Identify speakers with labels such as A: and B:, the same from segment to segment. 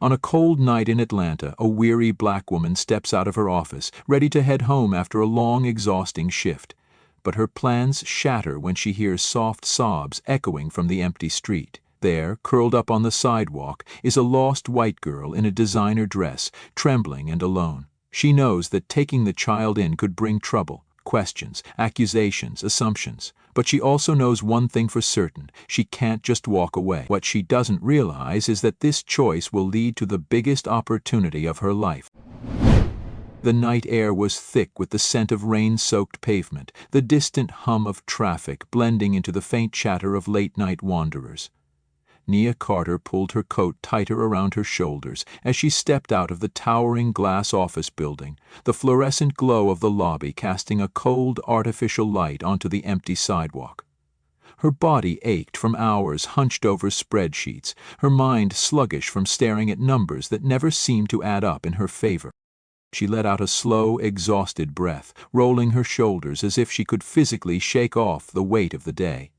A: On a cold night in Atlanta, a weary black woman steps out of her office, ready to head home after a long, exhausting shift. But her plans shatter when she hears soft sobs echoing from the empty street. There, curled up on the sidewalk, is a lost white girl in a designer dress, trembling and alone. She knows that taking the child in could bring trouble, questions, accusations, assumptions. But she also knows one thing for certain: she can't just walk away. What she doesn't realize is that this choice will lead to the biggest opportunity of her life. The night air was thick with the scent of rain-soaked pavement, the distant hum of traffic blending into the faint chatter of late-night wanderers. Nia Carter pulled her coat tighter around her shoulders as she stepped out of the towering glass office building, the fluorescent glow of the lobby casting a cold, artificial light onto the empty sidewalk. Her body ached from hours hunched over spreadsheets, her mind sluggish from staring at numbers that never seemed to add up in her favor. She let out a slow, exhausted breath, rolling her shoulders as if she could physically shake off the weight of the day.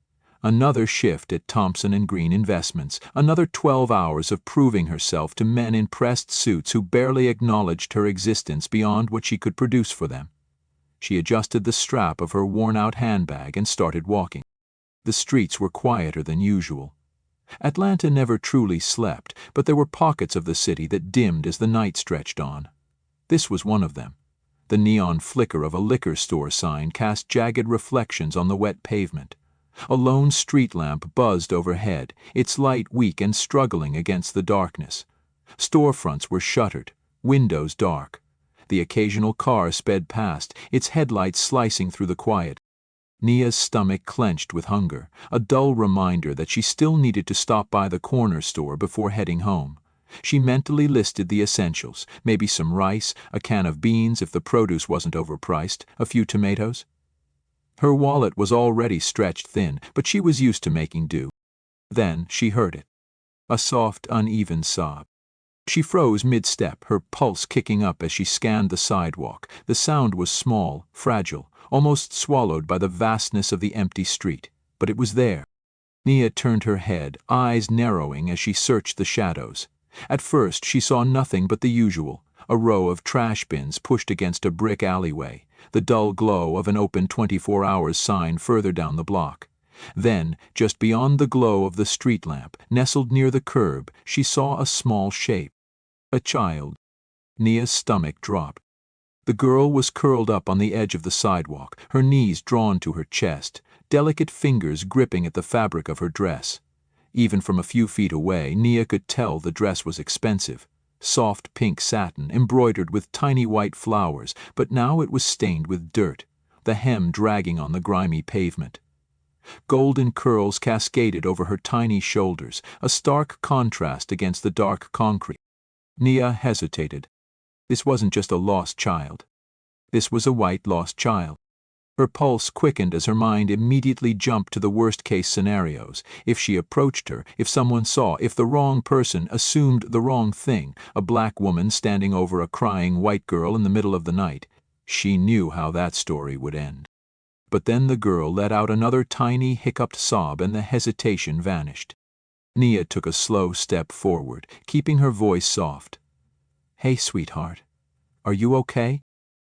A: Another shift at Thompson & Green Investments, another 12 hours of proving herself to men in pressed suits who barely acknowledged her existence beyond what she could produce for them. She adjusted the strap of her worn-out handbag and started walking. The streets were quieter than usual. Atlanta never truly slept, but there were pockets of the city that dimmed as the night stretched on. This was one of them. The neon flicker of a liquor store sign cast jagged reflections on the wet pavement. A lone street lamp buzzed overhead, its light weak and struggling against the darkness. Storefronts were shuttered, windows dark. The occasional car sped past, its headlights slicing through the quiet. Nia's stomach clenched with hunger, a dull reminder that she still needed to stop by the corner store before heading home. She mentally listed the essentials, maybe some rice, a can of beans if the produce wasn't overpriced, a few tomatoes. Her wallet was already stretched thin, but she was used to making do. Then she heard it. A soft, uneven sob. She froze mid-step, her pulse kicking up as she scanned the sidewalk. The sound was small, fragile, almost swallowed by the vastness of the empty street. But it was there. Nia turned her head, eyes narrowing as she searched the shadows. At first she saw nothing but the usual, a row of trash bins pushed against a brick alleyway, the dull glow of an open 24 hours sign further down the block. Then, just beyond the glow of the street lamp, nestled near the curb, she saw a small shape. A child. Nia's stomach dropped. The girl was curled up on the edge of the sidewalk, her knees drawn to her chest, delicate fingers gripping at the fabric of her dress. Even from a few feet away, Nia could tell the dress was expensive. Soft pink satin, embroidered with tiny white flowers, but now it was stained with dirt, the hem dragging on the grimy pavement. Golden curls cascaded over her tiny shoulders, a stark contrast against the dark concrete. Nia hesitated. This wasn't just a lost child. This was a white lost child. Her pulse quickened as her mind immediately jumped to the worst-case scenarios. If she approached her, if someone saw, if the wrong person assumed the wrong thing, a black woman standing over a crying white girl in the middle of the night, she knew how that story would end. But then the girl let out another tiny, hiccuped sob and the hesitation vanished. Nia took a slow step forward, keeping her voice soft. "Hey, sweetheart. Are you okay?"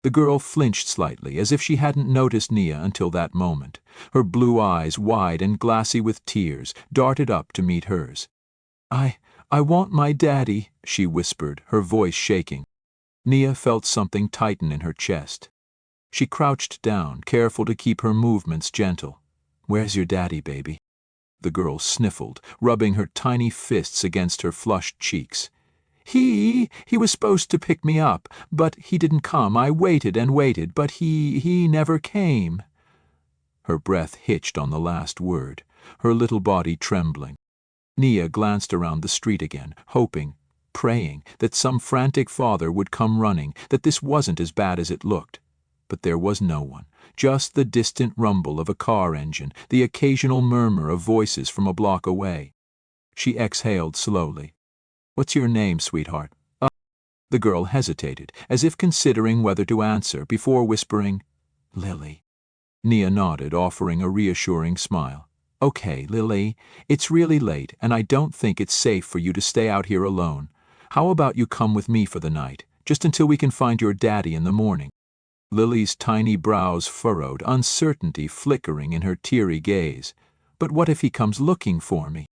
A: The girl flinched slightly, as if she hadn't noticed Nia until that moment. Her blue eyes, wide and glassy with tears, darted up to meet hers. I want my daddy," she whispered, her voice shaking. Nia felt something tighten in her chest. She crouched down, careful to keep her movements gentle. "Where's your daddy, baby?" The girl sniffled, rubbing her tiny fists against her flushed cheeks. He was supposed to pick me up, but he didn't come. I waited and waited, but he never came." Her breath hitched on the last word, her little body trembling. Nia glanced around the street again, hoping, praying, that some frantic father would come running, that this wasn't as bad as it looked. But there was no one, just the distant rumble of a car engine, the occasional murmur of voices from a block away. She exhaled slowly. "What's your name, sweetheart?" The girl hesitated, as if considering whether to answer, before whispering, "Lily." Nia nodded, offering a reassuring smile. "Okay, Lily, it's really late, and I don't think it's safe for you to stay out here alone. How about you come with me for the night, just until we can find your daddy in the morning?" Lily's tiny brows furrowed, uncertainty flickering in her teary gaze. "But what if he comes looking for me?"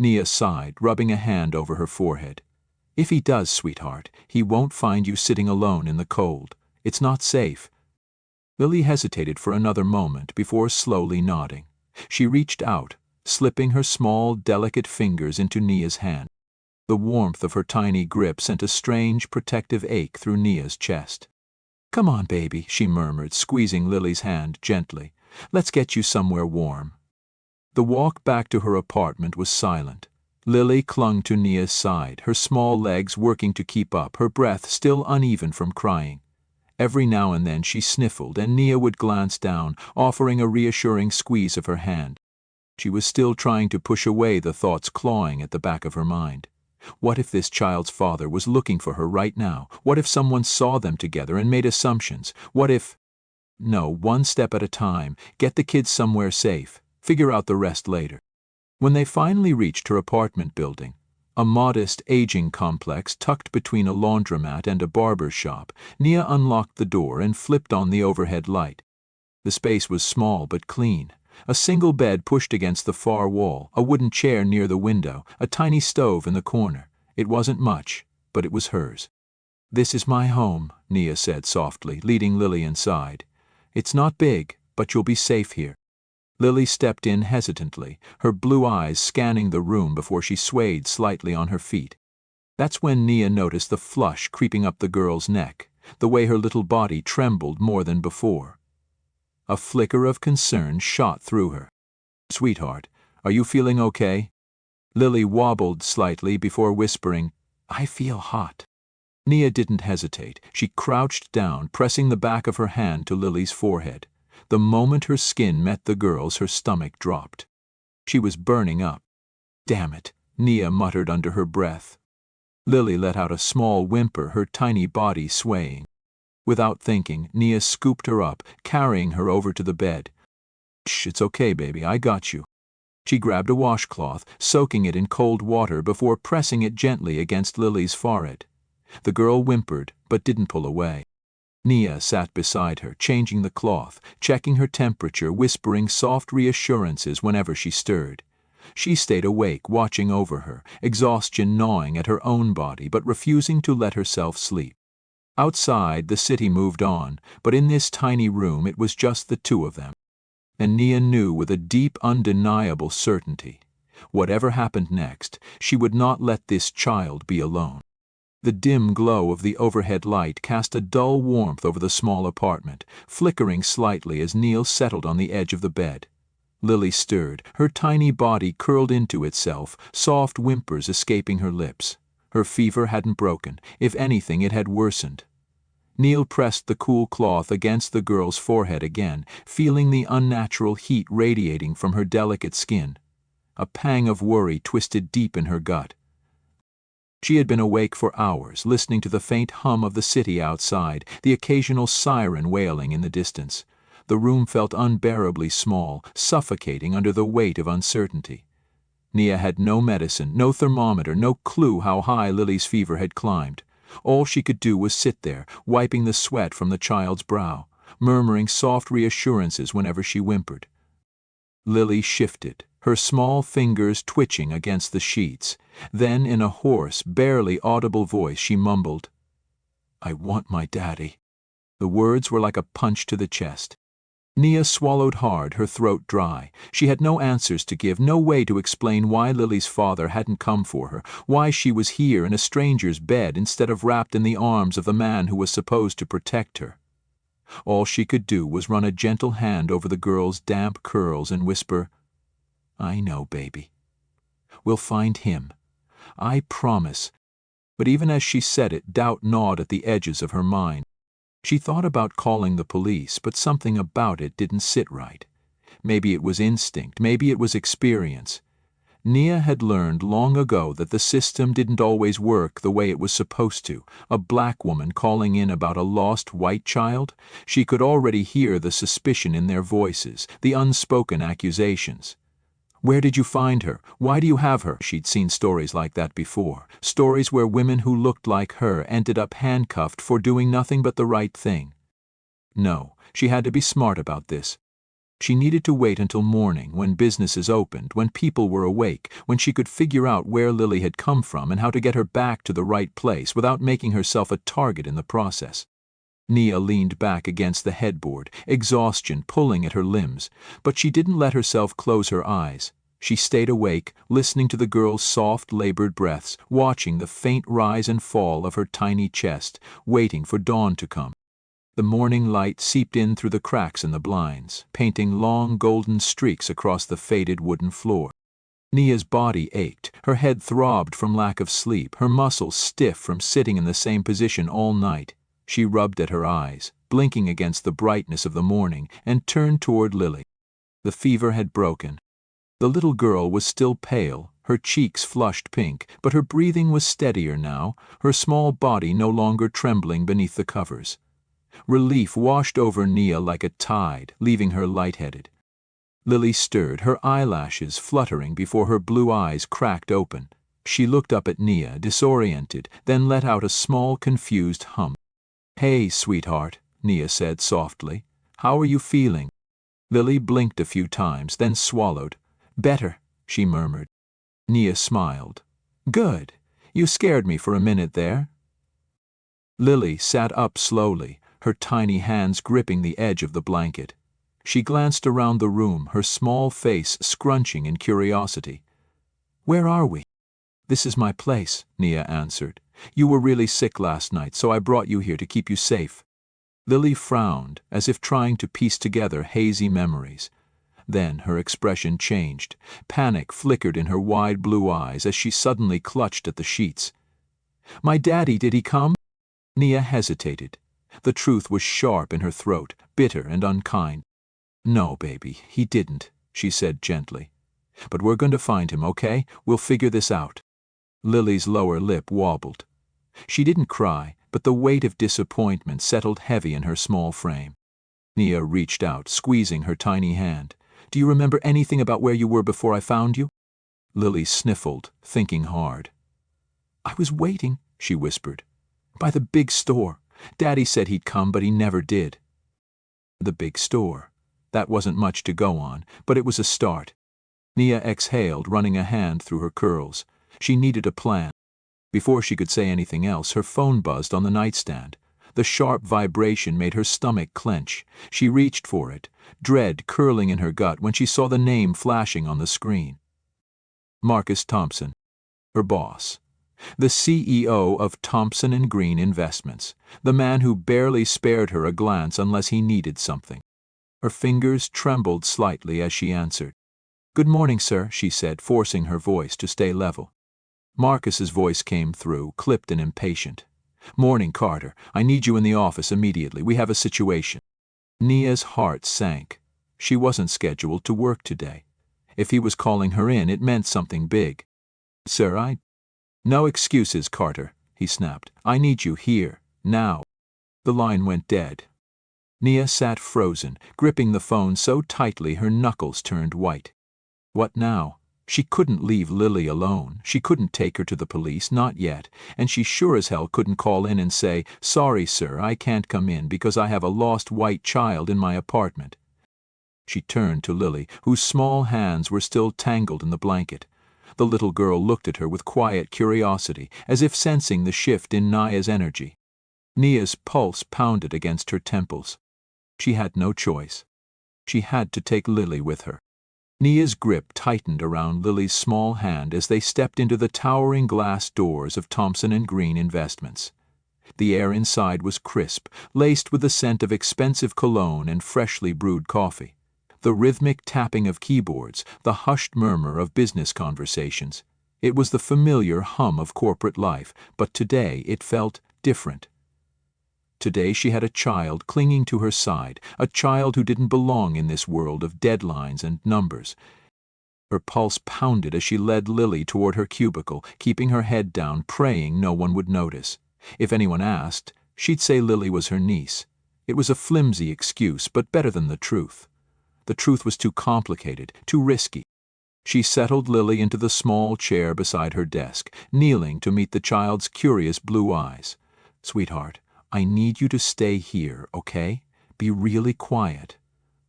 A: Nia sighed, rubbing a hand over her forehead. "If he does, sweetheart, he won't find you sitting alone in the cold. It's not safe." Lily hesitated for another moment before slowly nodding. She reached out, slipping her small, delicate fingers into Nia's hand. The warmth of her tiny grip sent a strange, protective ache through Nia's chest. "Come on, baby," she murmured, squeezing Lily's hand gently. "Let's get you somewhere warm." The walk back to her apartment was silent. Lily clung to Nia's side, her small legs working to keep up, her breath still uneven from crying. Every now and then she sniffled, and Nia would glance down, offering a reassuring squeeze of her hand. She was still trying to push away the thoughts clawing at the back of her mind. What if this child's father was looking for her right now? What if someone saw them together and made assumptions? What if— No, one step at a time, get the kids somewhere safe, figure out the rest later. When they finally reached her apartment building, a modest aging complex tucked between a laundromat and a barber's shop, Nia unlocked the door and flipped on the overhead light. The space was small but clean. A single bed pushed against the far wall, a wooden chair near the window, a tiny stove in the corner. It wasn't much, but it was hers. "This is my home," Nia said softly, leading Lily inside. "It's not big, but you'll be safe here." Lily stepped in hesitantly, her blue eyes scanning the room before she swayed slightly on her feet. That's when Nia noticed the flush creeping up the girl's neck, the way her little body trembled more than before. A flicker of concern shot through her. "Sweetheart, are you feeling okay?" Lily wobbled slightly before whispering, "I feel hot." Nia didn't hesitate. She crouched down, pressing the back of her hand to Lily's forehead. The moment her skin met the girl's, her stomach dropped. She was burning up. "Damn it," Nia muttered under her breath. Lily let out a small whimper, her tiny body swaying. Without thinking, Nia scooped her up, carrying her over to the bed. "Shh, it's okay, baby, I got you." She grabbed a washcloth, soaking it in cold water before pressing it gently against Lily's forehead. The girl whimpered, but didn't pull away. Nia sat beside her, changing the cloth, checking her temperature, whispering soft reassurances whenever she stirred. She stayed awake, watching over her, exhaustion gnawing at her own body, but refusing to let herself sleep. Outside, the city moved on, but in this tiny room it was just the two of them. And Nia knew with a deep, undeniable certainty, whatever happened next, she would not let this child be alone. The dim glow of the overhead light cast a dull warmth over the small apartment, flickering slightly as Neil settled on the edge of the bed. Lily stirred, her tiny body curled into itself, soft whimpers escaping her lips. Her fever hadn't broken. If anything, it had worsened. Neil pressed the cool cloth against the girl's forehead again, feeling the unnatural heat radiating from her delicate skin. A pang of worry twisted deep in her gut. She had been awake for hours, listening to the faint hum of the city outside, the occasional siren wailing in the distance. The room felt unbearably small, suffocating under the weight of uncertainty. Nia had no medicine, no thermometer, no clue how high Lily's fever had climbed. All she could do was sit there, wiping the sweat from the child's brow, murmuring soft reassurances whenever she whimpered. Lily shifted, her small fingers twitching against the sheets. Then, in a hoarse, barely audible voice, she mumbled, "I want my daddy." The words were like a punch to the chest. Nia swallowed hard, her throat dry. She had no answers to give, no way to explain why Lily's father hadn't come for her, why she was here in a stranger's bed instead of wrapped in the arms of the man who was supposed to protect her. All she could do was run a gentle hand over the girl's damp curls and whisper, "I know, baby. We'll find him. I promise." But even as she said it, doubt gnawed at the edges of her mind. She thought about calling the police, but something about it didn't sit right. Maybe it was instinct, maybe it was experience. Nia had learned long ago that the system didn't always work the way it was supposed to. A black woman calling in about a lost white child? She could already hear the suspicion in their voices, the unspoken accusations. Where did you find her? Why do you have her? She'd seen stories like that before. Stories where women who looked like her ended up handcuffed for doing nothing but the right thing. No, she had to be smart about this. She needed to wait until morning, when businesses opened, when people were awake, when she could figure out where Lily had come from and how to get her back to the right place without making herself a target in the process. Nia leaned back against the headboard, exhaustion pulling at her limbs, but she didn't let herself close her eyes. She stayed awake, listening to the girl's soft, labored breaths, watching the faint rise and fall of her tiny chest, waiting for dawn to come. The morning light seeped in through the cracks in the blinds, painting long golden streaks across the faded wooden floor. Nia's body ached, her head throbbed from lack of sleep, her muscles stiff from sitting in the same position all night. She rubbed at her eyes, blinking against the brightness of the morning, and turned toward Lily. The fever had broken. The little girl was still pale, her cheeks flushed pink, but her breathing was steadier now, her small body no longer trembling beneath the covers. Relief washed over Nia like a tide, leaving her lightheaded. Lily stirred, her eyelashes fluttering before her blue eyes cracked open. She looked up at Nia, disoriented, then let out a small, confused hum. "Hey, sweetheart," Nia said softly. "How are you feeling?" Lily blinked a few times, then swallowed. "Better," she murmured. Nia smiled. "Good. You scared me for a minute there." Lily sat up slowly, her tiny hands gripping the edge of the blanket. She glanced around the room, her small face scrunching in curiosity. "Where are we?" "This is my place," Nia answered. "You were really sick last night, so I brought you here to keep you safe." Lily frowned, as if trying to piece together hazy memories. Then her expression changed. Panic flickered in her wide blue eyes as she suddenly clutched at the sheets. "My daddy, did he come?" Nia hesitated. The truth was sharp in her throat, bitter and unkind. "No, baby, he didn't," she said gently. "But we're going to find him, okay? We'll figure this out." Lily's lower lip wobbled. She didn't cry, but the weight of disappointment settled heavy in her small frame. Nia reached out, squeezing her tiny hand. "Do you remember anything about where you were before I found you?" Lily sniffled, thinking hard. "I was waiting," she whispered. "By the big store. Daddy said he'd come, but he never did." The big store. That wasn't much to go on, but it was a start. Nia exhaled, running a hand through her curls. She needed a plan. Before she could say anything else, her phone buzzed on the nightstand. The sharp vibration made her stomach clench. She reached for it, dread curling in her gut when she saw the name flashing on the screen. Marcus Thompson, her boss. The CEO of Thompson and Green Investments, the man who barely spared her a glance unless he needed something. Her fingers trembled slightly as she answered. "Good morning, sir," she said, forcing her voice to stay level. Marcus's voice came through, clipped and impatient. "Morning, Carter. I need you in the office immediately. We have a situation." Nia's heart sank. She wasn't scheduled to work today. If he was calling her in, it meant something big. "Sir, No excuses, Carter," he snapped. "I need you here, now." The line went dead. Nia sat frozen, gripping the phone so tightly her knuckles turned white. What now? She couldn't leave Lily alone. She couldn't take her to the police, not yet, and she sure as hell couldn't call in and say, "Sorry, sir, I can't come in because I have a lost white child in my apartment." She turned to Lily, whose small hands were still tangled in the blanket. The little girl looked at her with quiet curiosity, as if sensing the shift in Nia's energy. Nia's pulse pounded against her temples. She had no choice. She had to take Lily with her. Nia's grip tightened around Lily's small hand as they stepped into the towering glass doors of Thompson and Green Investments. The air inside was crisp, laced with the scent of expensive cologne and freshly brewed coffee. The rhythmic tapping of keyboards, the hushed murmur of business conversations. It was the familiar hum of corporate life, but today it felt different. Today she had a child clinging to her side, a child who didn't belong in this world of deadlines and numbers. Her pulse pounded as she led Lily toward her cubicle, keeping her head down, praying no one would notice. If anyone asked, she'd say Lily was her niece. It was a flimsy excuse, but better than the truth. The truth was too complicated, too risky. She settled Lily into the small chair beside her desk, kneeling to meet the child's curious blue eyes. "Sweetheart, I need you to stay here, okay? Be really quiet.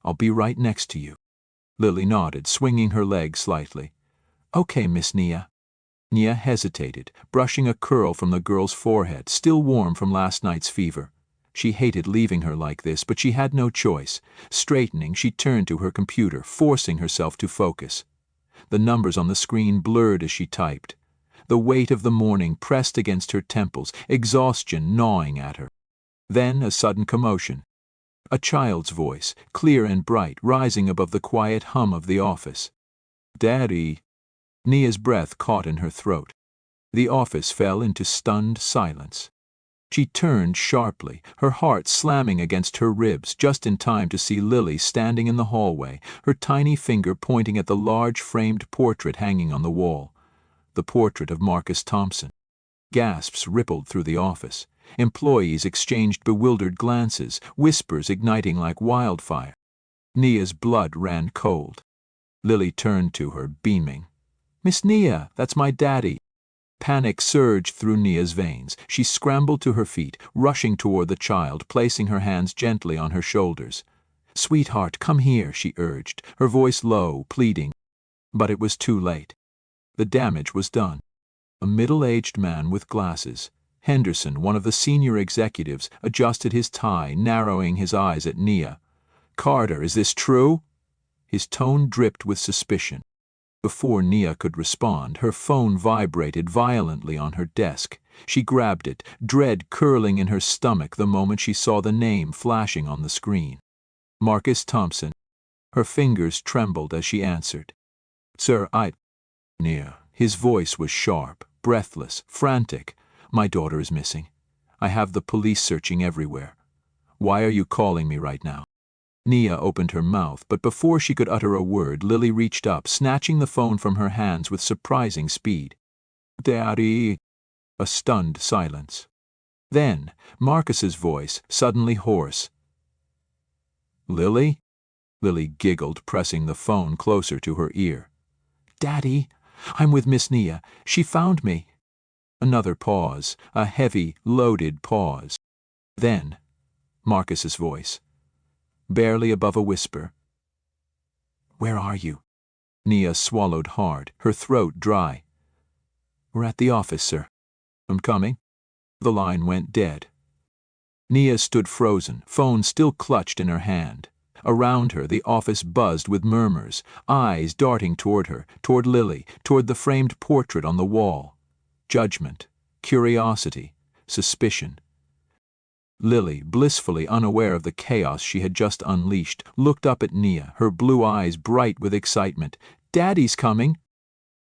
A: I'll be right next to you." Lily nodded, swinging her leg slightly. "Okay, Miss Nia." Nia hesitated, brushing a curl from the girl's forehead, still warm from last night's fever. She hated leaving her like this, but she had no choice. Straightening, she turned to her computer, forcing herself to focus. The numbers on the screen blurred as she typed. The weight of the morning pressed against her temples, exhaustion gnawing at her. Then a sudden commotion. A child's voice, clear and bright, rising above the quiet hum of the office. "Daddy." Nia's breath caught in her throat. The office fell into stunned silence. She turned sharply, her heart slamming against her ribs, just in time to see Lily standing in the hallway, her tiny finger pointing at the large framed portrait hanging on the wall. The portrait of Marcus Thompson. Gasps rippled through the office. Employees exchanged bewildered glances, whispers igniting like wildfire. Nia's blood ran cold. Lily turned to her, beaming. "Miss Nia, that's my daddy." Panic surged through Nia's veins. She scrambled to her feet, rushing toward the child, placing her hands gently on her shoulders. "Sweetheart, come here," she urged, her voice low, pleading. But it was too late. The damage was done. A middle-aged man with glasses, Henderson, one of the senior executives, adjusted his tie, narrowing his eyes at Nia. "Carter, is this true?" His tone dripped with suspicion. Before Nia could respond, her phone vibrated violently on her desk. She grabbed it, dread curling in her stomach the moment she saw the name flashing on the screen. Marcus Thompson. Her fingers trembled as she answered. "Sir, Nia." His voice was sharp, breathless, frantic. "My daughter is missing. I have the police searching everywhere. Why are you calling me right now?" Nia opened her mouth, but before she could utter a word, Lily reached up, snatching the phone from her hands with surprising speed. "Daddy." A stunned silence. Then, Marcus's voice, suddenly hoarse. "Lily?" Lily giggled, pressing the phone closer to her ear. "Daddy, I'm with Miss Nia. She found me." Another pause, a heavy, loaded pause. Then, Marcus's voice, barely above a whisper. "Where are you?" Nia swallowed hard, her throat dry. "We're at the office, sir." "I'm coming." The line went dead. Nia stood frozen, phone still clutched in her hand. Around her, the office buzzed with murmurs, eyes darting toward her, toward Lily, toward the framed portrait on the wall. Judgment, curiosity, suspicion. Lily, blissfully unaware of the chaos she had just unleashed, looked up at Nia, her blue eyes bright with excitement. "Daddy's coming!"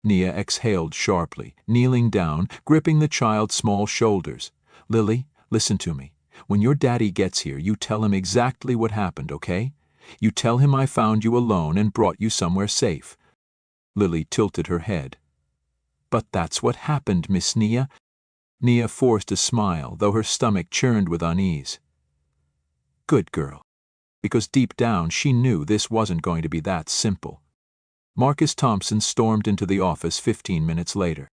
A: Nia exhaled sharply, kneeling down, gripping the child's small shoulders. "Lily, listen to me. When your daddy gets here, you tell him exactly what happened, okay? You tell him I found you alone and brought you somewhere safe." Lily tilted her head. "But that's what happened, Miss Nia." Nia forced a smile, though her stomach churned with unease. Good girl. Because deep down she knew this wasn't going to be that simple. Marcus Thompson stormed into the office 15 minutes later.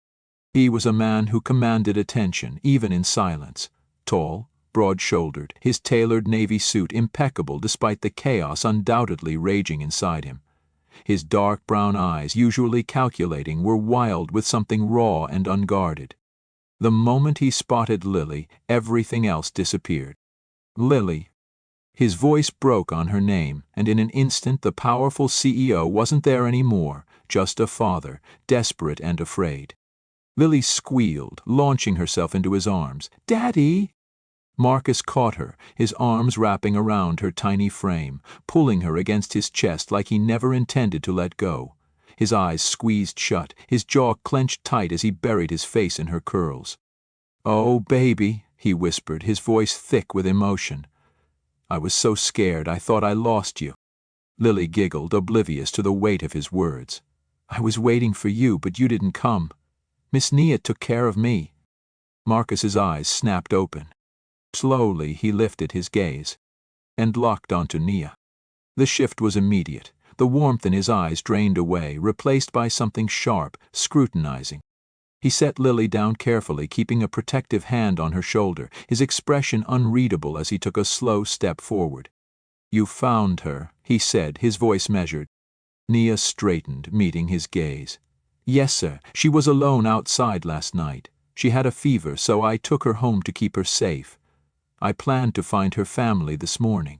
A: He was a man who commanded attention, even in silence. Tall, broad-shouldered, his tailored navy suit impeccable despite the chaos undoubtedly raging inside him. His dark brown eyes, usually calculating, were wild with something raw and unguarded. The moment he spotted Lily, everything else disappeared. "Lily." His voice broke on her name, and in an instant the powerful CEO wasn't there anymore, just a father, desperate and afraid. Lily squealed, launching herself into his arms. "Daddy!" Marcus caught her, his arms wrapping around her tiny frame, pulling her against his chest like he never intended to let go. His eyes squeezed shut, his jaw clenched tight as he buried his face in her curls. "Oh, baby," he whispered, his voice thick with emotion. "I was so scared I thought I lost you." Lily giggled, oblivious to the weight of his words. "I was waiting for you, but you didn't come. Miss Nia took care of me." Marcus's eyes snapped open. Slowly he lifted his gaze and locked onto Nia. The shift was immediate. The warmth in his eyes drained away, replaced by something sharp, scrutinizing. He set Lily down carefully, keeping a protective hand on her shoulder, his expression unreadable as he took a slow step forward. "You found her," he said, his voice measured. Nia straightened, meeting his gaze. "Yes, sir. She was alone outside last night. She had a fever, so I took her home to keep her safe. I planned to find her family this morning."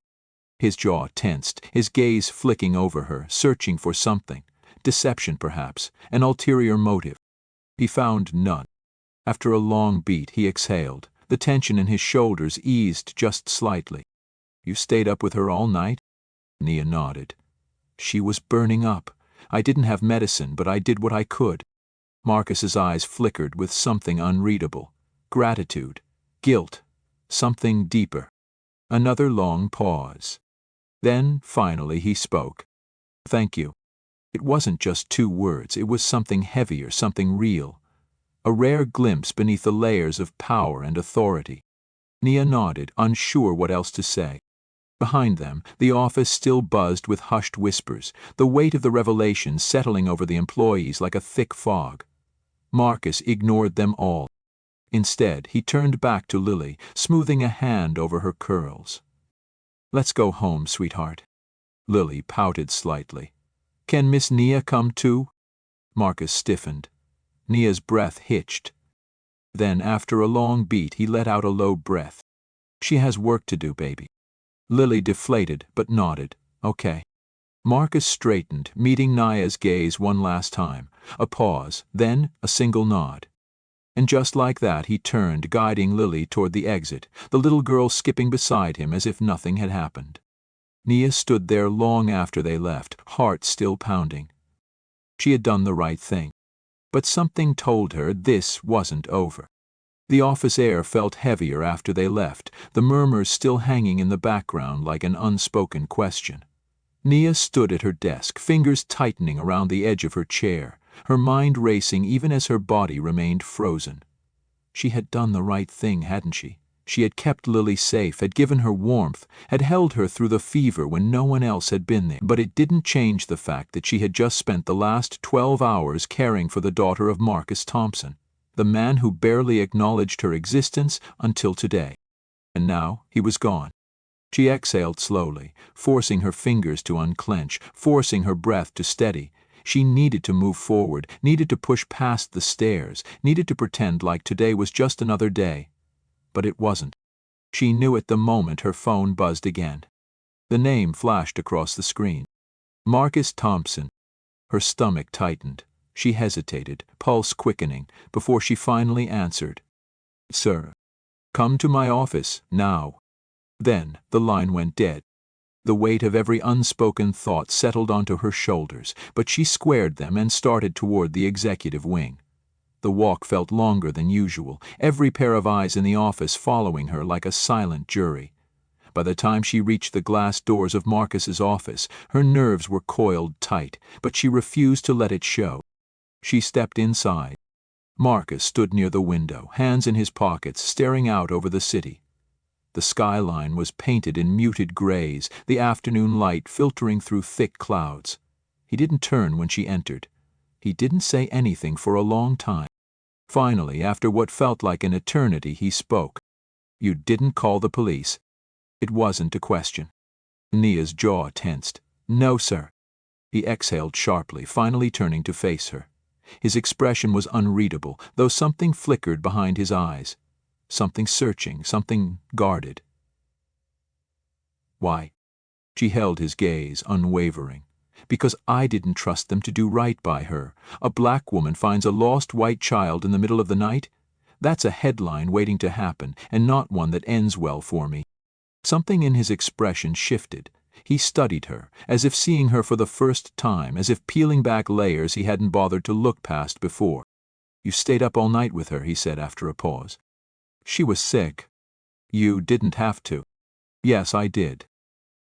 A: His jaw tensed, his gaze flicking over her, searching for something. Deception, perhaps, an ulterior motive. He found none. After a long beat, he exhaled. The tension in his shoulders eased just slightly. "You stayed up with her all night?" Nia nodded. "She was burning up. I didn't have medicine, but I did what I could." Marcus's eyes flickered with something unreadable. Gratitude. Guilt. Something deeper. Another long pause. Then, finally, he spoke. "Thank you." It wasn't just 2 words, it was something heavier, something real. A rare glimpse beneath the layers of power and authority. Nia nodded, unsure what else to say. Behind them, the office still buzzed with hushed whispers, the weight of the revelation settling over the employees like a thick fog. Marcus ignored them all. Instead, he turned back to Lily, smoothing a hand over her curls. "Let's go home, sweetheart." Lily pouted slightly. "Can Miss Nia come too?" Marcus stiffened. Nia's breath hitched. Then, after a long beat, he let out a low breath. "She has work to do, baby." Lily deflated, but nodded. "Okay." Marcus straightened, meeting Nia's gaze one last time. A pause, then a single nod. And just like that he turned, guiding Lily toward the exit, the little girl skipping beside him as if nothing had happened. Nia stood there long after they left, heart still pounding. She had done the right thing. But something told her this wasn't over. The office air felt heavier after they left, the murmurs still hanging in the background like an unspoken question. Nia stood at her desk, fingers tightening around the edge of her chair, her mind racing even as her body remained frozen. She had done the right thing, hadn't she? She had kept Lily safe, had given her warmth, had held her through the fever when no one else had been there. But it didn't change the fact that she had just spent the last 12 hours caring for the daughter of Marcus Thompson, the man who barely acknowledged her existence until today. And now he was gone. She exhaled slowly, forcing her fingers to unclench, forcing her breath to steady. She needed to move forward, needed to push past the stairs, needed to pretend like today was just another day. But it wasn't. She knew at the moment her phone buzzed again. The name flashed across the screen. Marcus Thompson. Her stomach tightened. She hesitated, pulse quickening, before she finally answered. "Sir, come to my office, now." Then the line went dead. The weight of every unspoken thought settled onto her shoulders, but she squared them and started toward the executive wing. The walk felt longer than usual, every pair of eyes in the office following her like a silent jury. By the time she reached the glass doors of Marcus's office, her nerves were coiled tight, but she refused to let it show. She stepped inside. Marcus stood near the window, hands in his pockets, staring out over the city. The skyline was painted in muted grays, the afternoon light filtering through thick clouds. He didn't turn when she entered. He didn't say anything for a long time. Finally, after what felt like an eternity, he spoke. "You didn't call the police?" It wasn't a question. Nia's jaw tensed. "No, sir." He exhaled sharply, finally turning to face her. His expression was unreadable, though something flickered behind his eyes. Something searching, something guarded. "Why?" She held his gaze, unwavering. "Because I didn't trust them to do right by her. A black woman finds a lost white child in the middle of the night? That's a headline waiting to happen, and not one that ends well for me." Something in his expression shifted. He studied her, as if seeing her for the first time, as if peeling back layers he hadn't bothered to look past before. "You stayed up all night with her," he said after a pause. "She was sick." "You didn't have to." "Yes, I did."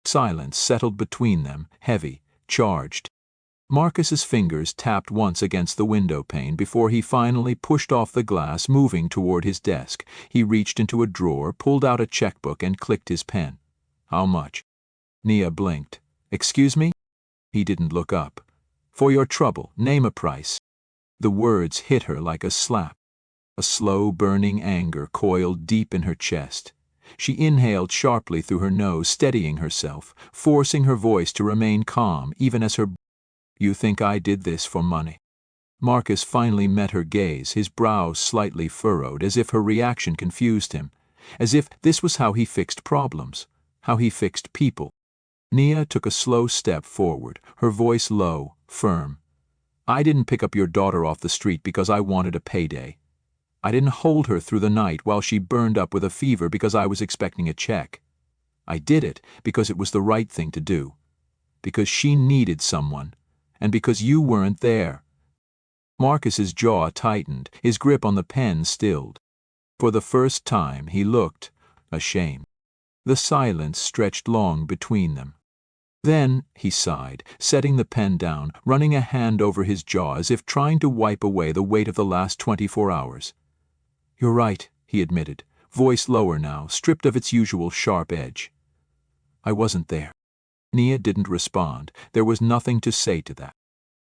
A: Silence settled between them, heavy, charged. Marcus's fingers tapped once against the window pane before he finally pushed off the glass, moving toward his desk. He reached into a drawer, pulled out a checkbook, and clicked his pen. "How much?" Nia blinked. Excuse me? He didn't look up. For your trouble, name a price. The words hit her like a slap. A slow, burning anger coiled deep in her chest. She inhaled sharply through her nose, steadying herself, forcing her voice to remain calm, even as her... You think I did this for money? Marcus finally met her gaze, his brows slightly furrowed, as if her reaction confused him, as if this was how he fixed problems, how he fixed people. Nia took a slow step forward, her voice low, firm. I didn't pick up your daughter off the street because I wanted a payday. I didn't hold her through the night while she burned up with a fever because I was expecting a check. I did it because it was the right thing to do, because she needed someone, and because you weren't there. Marcus's jaw tightened, his grip on the pen stilled. For the first time he looked ashamed. The silence stretched long between them. Then he sighed, setting the pen down, running a hand over his jaw as if trying to wipe away the weight of the last 24 hours. You're right, he admitted, voice lower now, stripped of its usual sharp edge. I wasn't there. Nia didn't respond. There was nothing to say to that.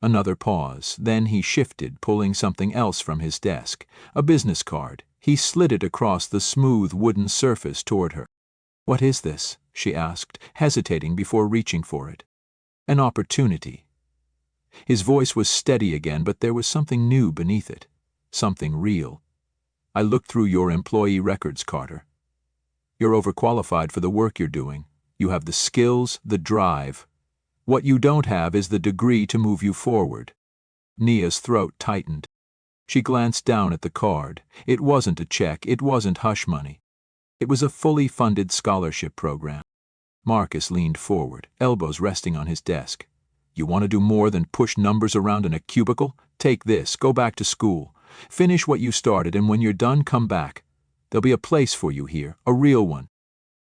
A: Another pause, then he shifted, pulling something else from his desk, a business card. He slid it across the smooth wooden surface toward her. What is this? She asked, hesitating before reaching for it. An opportunity. His voice was steady again, but there was something new beneath it, something real. I looked through your employee records, Carter. You're overqualified for the work you're doing. You have the skills, the drive. What you don't have is the degree to move you forward. Nia's throat tightened. She glanced down at the card. It wasn't a check, it wasn't hush money. It was a fully funded scholarship program. Marcus leaned forward, elbows resting on his desk. You want to do more than push numbers around in a cubicle? Take this, go back to school. Finish what you started, and when you're done, come back. There'll be a place for you here, a real one.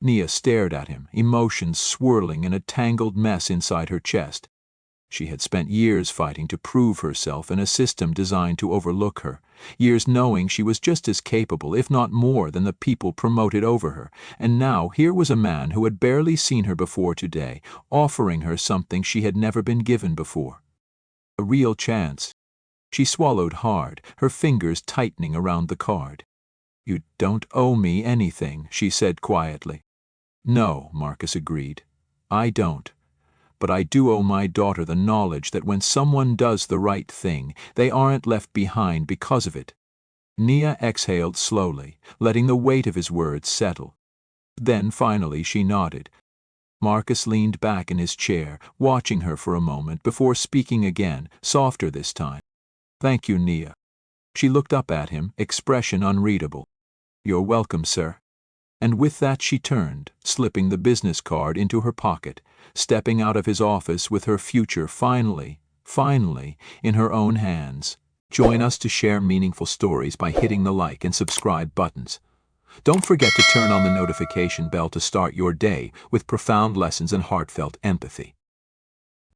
A: Nia stared at him, emotions swirling in a tangled mess inside her chest. She had spent years fighting to prove herself in a system designed to overlook her, years knowing she was just as capable, if not more, than the people promoted over her, and now here was a man who had barely seen her before today, offering her something she had never been given before. A real chance. She swallowed hard, her fingers tightening around the card. You don't owe me anything, she said quietly. No, Marcus agreed. I don't. But I do owe my daughter the knowledge that when someone does the right thing, they aren't left behind because of it. Nia exhaled slowly, letting the weight of his words settle. Then finally she nodded. Marcus leaned back in his chair, watching her for a moment before speaking again, softer this time. Thank you, Nia. She looked up at him, expression unreadable. You're welcome, sir. And with that she turned, slipping the business card into her pocket, stepping out of his office with her future finally, in her own hands. Join us to share meaningful stories by hitting the like and subscribe buttons. Don't forget to turn on the notification bell to start your day with profound lessons and heartfelt empathy.